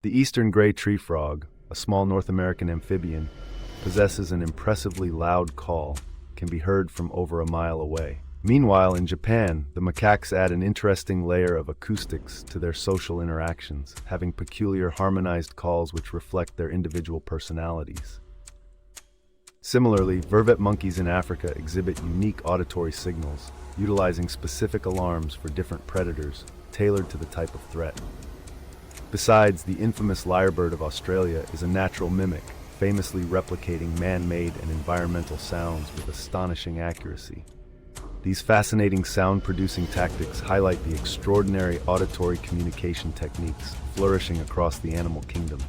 The eastern gray tree frog, a small North American amphibian, possesses an impressively loud call, can be heard from over a mile away. Meanwhile, in Japan, the macaques add an interesting layer of acoustics to their social interactions, having peculiar harmonized calls which reflect their individual personalities. Similarly, vervet monkeys in Africa exhibit unique auditory signals, utilizing specific alarms for different predators, tailored to the type of threat. Besides, the infamous lyrebird of Australia is a natural mimic, famously replicating man-made and environmental sounds with astonishing accuracy. These fascinating sound-producing tactics highlight the extraordinary auditory communication techniques flourishing across the animal kingdom.